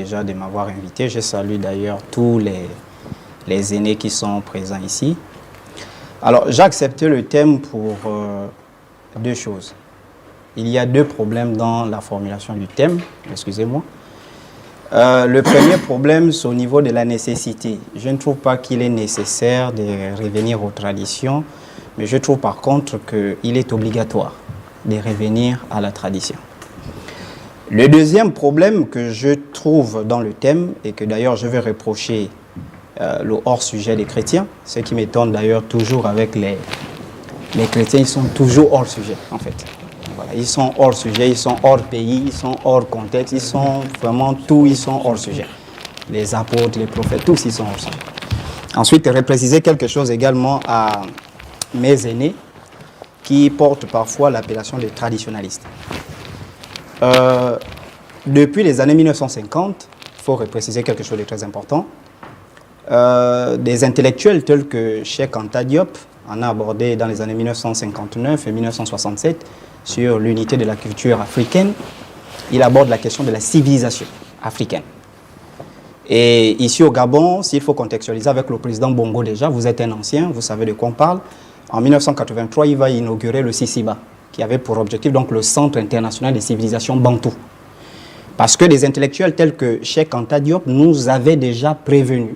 Déjà de m'avoir invité. Je salue d'ailleurs tous les aînés qui sont présents ici. Alors, j'ai accepté le thème pour deux choses. Il y a deux problèmes dans la formulation du thème, excusez-moi. Le premier problème, c'est au niveau de la nécessité. Je ne trouve pas qu'il est nécessaire de revenir aux traditions, mais je trouve par contre qu'il est obligatoire de revenir à la tradition. Le deuxième problème que je trouve dans le thème, et que d'ailleurs je vais reprocher le hors-sujet des chrétiens, ce qui m'étonne d'ailleurs toujours avec les chrétiens, ils sont toujours hors-sujet en fait. Voilà, ils sont hors-sujet, ils sont hors pays, ils sont hors contexte, ils sont vraiment tous, ils sont hors-sujet. Les apôtres, les prophètes, tous ils sont hors-sujet. Ensuite, repréciser quelque chose également à mes aînés qui portent parfois l'appellation de traditionalistes. Depuis les années 1950, il faut repréciser quelque chose de très important. Des intellectuels tels que Cheikh Anta Diop en a abordé dans les années 1959 et 1967 sur l'unité de la culture africaine. Il aborde la question de la civilisation africaine. Et ici au Gabon, s'il faut contextualiser avec le président Bongo déjà, vous êtes un ancien, vous savez de quoi on parle. En 1983, il va inaugurer le CICIBA, qui avait pour objectif donc le Centre international des civilisations bantou. Parce que des intellectuels tels que Cheikh Anta Diop nous avaient déjà prévenus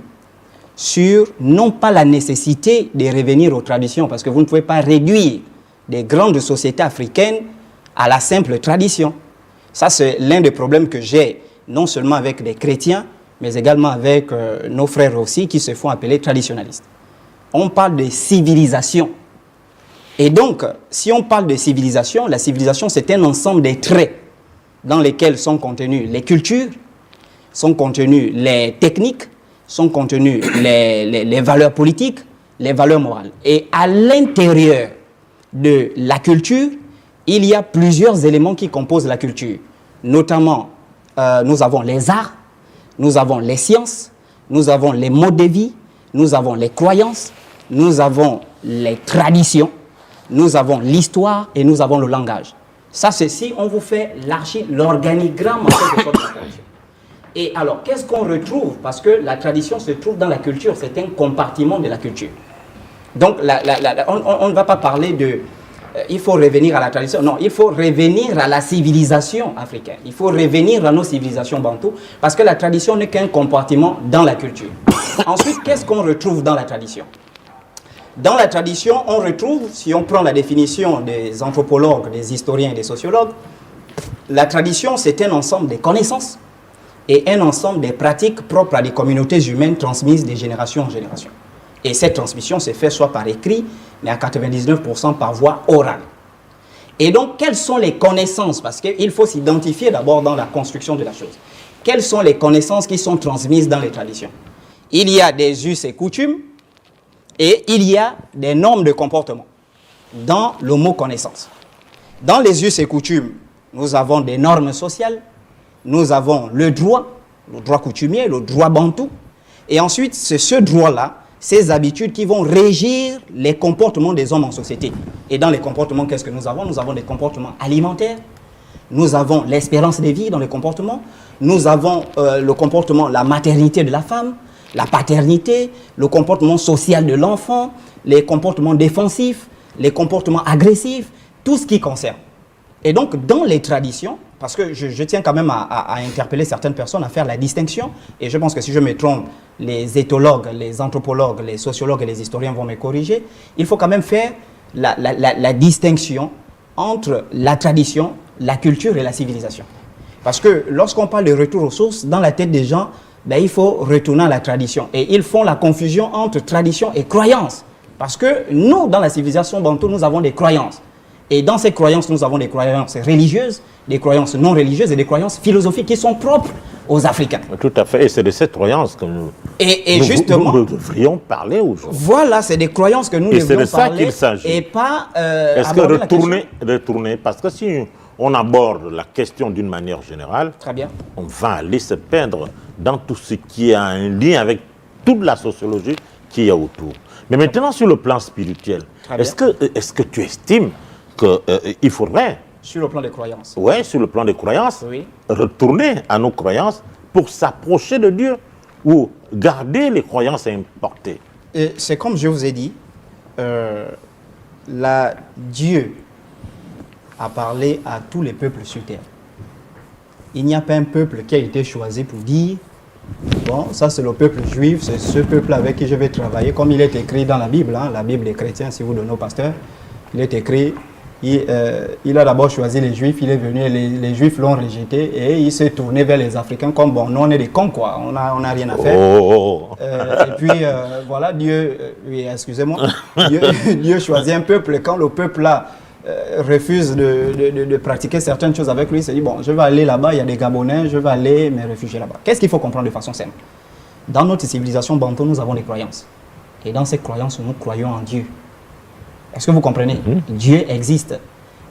sur non pas la nécessité de revenir aux traditions, parce que vous ne pouvez pas réduire des grandes sociétés africaines à la simple tradition. Ça, c'est l'un des problèmes que j'ai, non seulement avec des chrétiens, mais également avec nos frères aussi qui se font appeler traditionalistes. On parle de civilisation. Et donc, si on parle de civilisation, la civilisation, c'est un ensemble de traits dans lesquels sont contenues les cultures, sont contenues les techniques, sont contenues les valeurs politiques, les valeurs morales. Et à l'intérieur de la culture, il y a plusieurs éléments qui composent la culture. Notamment, nous avons les arts, nous avons les sciences, nous avons les modes de vie, nous avons les croyances, nous avons les traditions, nous avons l'histoire et nous avons le langage. Ça, c'est si on vous fait l'organigramme en quelque sorte de la tradition. Et alors, qu'est-ce qu'on retrouve? Parce que la tradition se trouve dans la culture, c'est un compartiment de la culture. Donc, on ne va pas parler de... il faut revenir à la tradition. Non, il faut revenir à la civilisation africaine. Il faut revenir à nos civilisations bantoues, parce que la tradition n'est qu'un compartiment dans la culture. Ensuite, qu'est-ce qu'on retrouve dans la tradition? Dans la tradition, on retrouve, si on prend la définition des anthropologues, des historiens et des sociologues, la tradition, c'est un ensemble de connaissances et un ensemble de pratiques propres à des communautés humaines transmises de génération en génération. Et cette transmission se fait soit par écrit, mais à 99% par voie orale. Et donc, quelles sont les connaissances? Parce qu'il faut s'identifier d'abord dans la construction de la chose. Quelles sont les connaissances qui sont transmises dans les traditions? Il y a des us et coutumes, et il y a des normes de comportement dans le mot connaissance. Dans les us et coutumes, nous avons des normes sociales, nous avons le droit coutumier, le droit bantou, et ensuite c'est ce droit-là, ces habitudes qui vont régir les comportements des hommes en société. Et dans les comportements, qu'est-ce que nous avons? Nous avons des comportements alimentaires, nous avons l'espérance de vie dans les comportements, nous avons le comportement, la maternité de la femme, la paternité, le comportement social de l'enfant, les comportements défensifs, les comportements agressifs, tout ce qui concerne. Et donc, dans les traditions, parce que je tiens quand même à interpeller certaines personnes, à faire la distinction, et je pense que si je me trompe, les éthologues, les anthropologues, les sociologues et les historiens vont me corriger, il faut quand même faire la distinction entre la tradition, la culture et la civilisation. Parce que lorsqu'on parle de retour aux sources, dans la tête des gens, ben, il faut retourner à la tradition. Et ils font la confusion entre tradition et croyance. Parce que nous, dans la civilisation bantou, nous avons des croyances. Et dans ces croyances, nous avons des croyances religieuses, des croyances non religieuses et des croyances philosophiques qui sont propres aux Africains. Tout à fait. Et c'est de cette croyance que nous devrions parler aujourd'hui. Voilà, c'est des croyances que nous devrions parler. C'est de ça qu'il s'agit. Et pas est-ce que retourner, parce que si on aborde la question d'une manière générale, très bien, on va aller se perdre dans tout ce qui a un lien avec toute la sociologie qui est autour. Mais maintenant, sur le plan spirituel, est-ce que tu estimes qu'il faudrait... Sur le plan des croyances. Oui, sur le plan des croyances, oui, retourner à nos croyances pour s'approcher de Dieu ou garder les croyances importées? Et c'est comme je vous ai dit, Dieu a parlé à tous les peuples sur terre. Il n'y a pas un peuple qui a été choisi pour dire bon, ça c'est le peuple juif, c'est ce peuple avec qui je vais travailler, comme il est écrit dans la Bible, hein, la Bible des chrétiens, si vous donnez au pasteur, il est écrit, il a d'abord choisi les juifs, il est venu, les juifs l'ont rejeté et il s'est tourné vers les Africains comme bon, nous on est des cons quoi, on n'a rien à faire. Et puis voilà, Dieu, oui, excusez-moi, Dieu choisit un peuple, quand le peuple là refuse de pratiquer certaines choses avec lui, il se dit bon, je vais aller là-bas, il y a des Gabonais, je vais aller me réfugier là-bas. Qu'est-ce qu'il faut comprendre de façon simple? Dans notre civilisation bantou, nous avons des croyances. Et dans ces croyances, nous croyons en Dieu. Est-ce que vous comprenez? Dieu existe.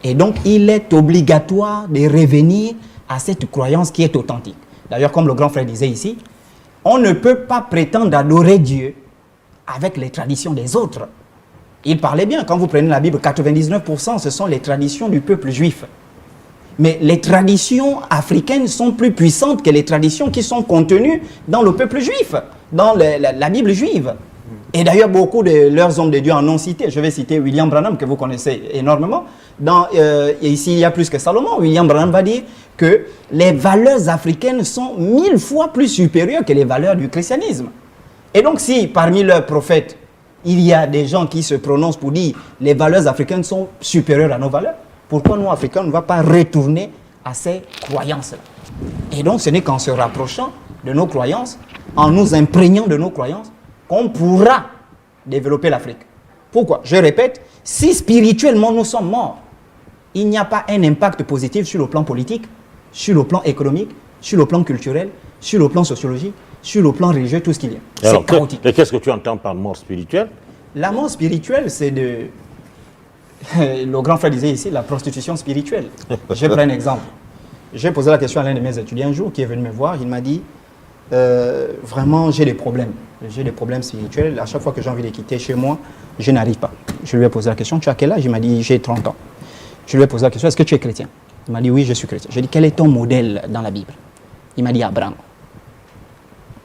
Et donc, il est obligatoire de revenir à cette croyance qui est authentique. D'ailleurs, comme le grand frère disait ici, on ne peut pas prétendre adorer Dieu avec les traditions des autres. Il parlait bien, quand vous prenez la Bible, 99% ce sont les traditions du peuple juif. Mais les traditions africaines sont plus puissantes que les traditions qui sont contenues dans le peuple juif, dans la Bible juive. Et d'ailleurs, beaucoup de leurs hommes de Dieu en ont cité. Je vais citer William Branham, que vous connaissez énormément. Et ici, il y a plus que Salomon. William Branham va dire que les valeurs africaines sont 1000 fois plus supérieures que les valeurs du christianisme. Et donc, si parmi leurs prophètes, il y a des gens qui se prononcent pour dire les valeurs africaines sont supérieures à nos valeurs, pourquoi nous, Africains, ne va pas retourner à ces croyances-là? Et donc, ce n'est qu'en se rapprochant de nos croyances, en nous imprégnant de nos croyances, qu'on pourra développer l'Afrique. Pourquoi? Je répète, si spirituellement nous sommes morts, il n'y a pas un impact positif sur le plan politique, sur le plan économique, sur le plan culturel, sur le plan sociologique, sur le plan religieux, tout ce qu'il y a. C'est chaotique. Et qu'est-ce que tu entends par mort spirituelle? La mort spirituelle, c'est de... Le grand frère disait ici, la prostitution spirituelle. Je prends un exemple. J'ai posé la question à l'un de mes étudiants un jour qui est venu me voir. Il m'a dit, vraiment, j'ai des problèmes. J'ai des problèmes spirituels. À chaque fois que j'ai envie de quitter chez moi, je n'arrive pas. Je lui ai posé la question, tu as quel âge? Il m'a dit, j'ai 30 ans. Je lui ai posé la question, est-ce que tu es chrétien? Il m'a dit, oui, je suis chrétien. J'ai dit, quel est ton modèle dans la Bible? Il m'a dit, Abraham.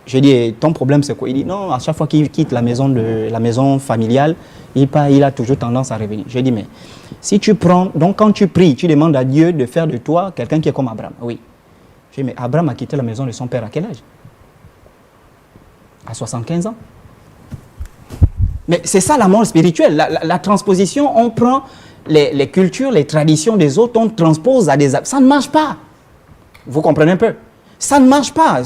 J'ai dit, ton problème c'est quoi? Il dit, non, à chaque fois qu'il quitte la maison familiale, il a toujours tendance à revenir. J'ai dit, mais si tu prends, donc quand tu pries, tu demandes à Dieu de faire de toi quelqu'un qui est comme Abraham. Oui. J'ai dit, mais Abraham a quitté la maison de son père à quel âge? À 75 ans. Mais c'est ça la mort spirituelle. La transposition, on prend les cultures, les traditions des autres, on transpose à des... Ça ne marche pas. Vous comprenez un peu? Ça ne marche pas.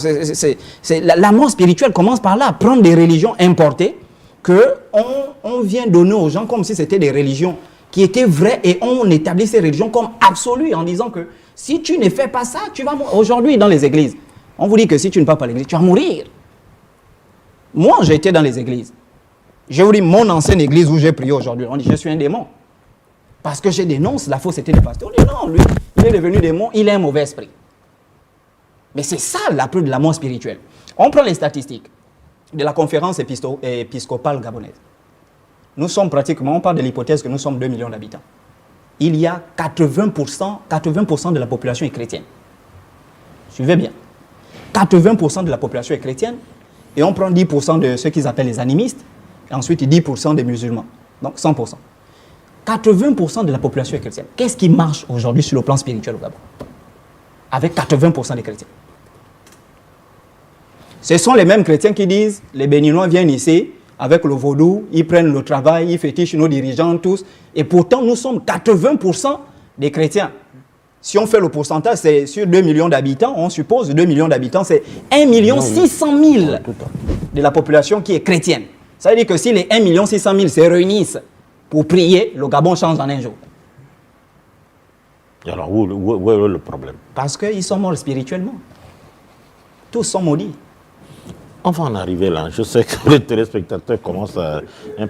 La mort spirituelle commence par là, prendre des religions importées qu'on vient donner aux gens comme si c'était des religions qui étaient vraies et on établit ces religions comme absolues en disant que si tu ne fais pas ça, tu vas mourir. Aujourd'hui, dans les églises, on vous dit que si tu ne vas pas à l'église, tu vas mourir. Moi, j'ai été dans les églises. Je vous dis, mon ancienne église où j'ai prié aujourd'hui, on dit je suis un démon. Parce que je dénonce la fausseté des pasteurs. On dit non, lui, il est devenu démon, il a un mauvais esprit. Mais c'est ça la preuve de la mort spirituelle. On prend les statistiques de la conférence épiscopale gabonaise. Nous sommes pratiquement, on parle de l'hypothèse que nous sommes 2 millions d'habitants. Il y a 80% de la population est chrétienne. Suivez bien. 80% de la population est chrétienne et on prend 10% de ceux qu'ils appellent les animistes et ensuite 10% des musulmans. Donc 100%. 80% de la population est chrétienne. Qu'est-ce qui marche aujourd'hui sur le plan spirituel au Gabon? Avec 80% des chrétiens. Ce sont les mêmes chrétiens qui disent, les Béninois viennent ici, avec le vaudou, ils prennent le travail, ils fétichent nos dirigeants tous, et pourtant nous sommes 80% des chrétiens. Si on fait le pourcentage, c'est sur 2 millions d'habitants, on suppose 2 millions d'habitants, c'est 1 600 000 de la population qui est chrétienne. Ça veut dire que si les 1 600 000 se réunissent pour prier, le Gabon change en un jour. Alors, où est le problème? Parce qu'ils sont morts spirituellement. Tous sont maudits. On va en arriver là. Je sais que les téléspectateurs commencent un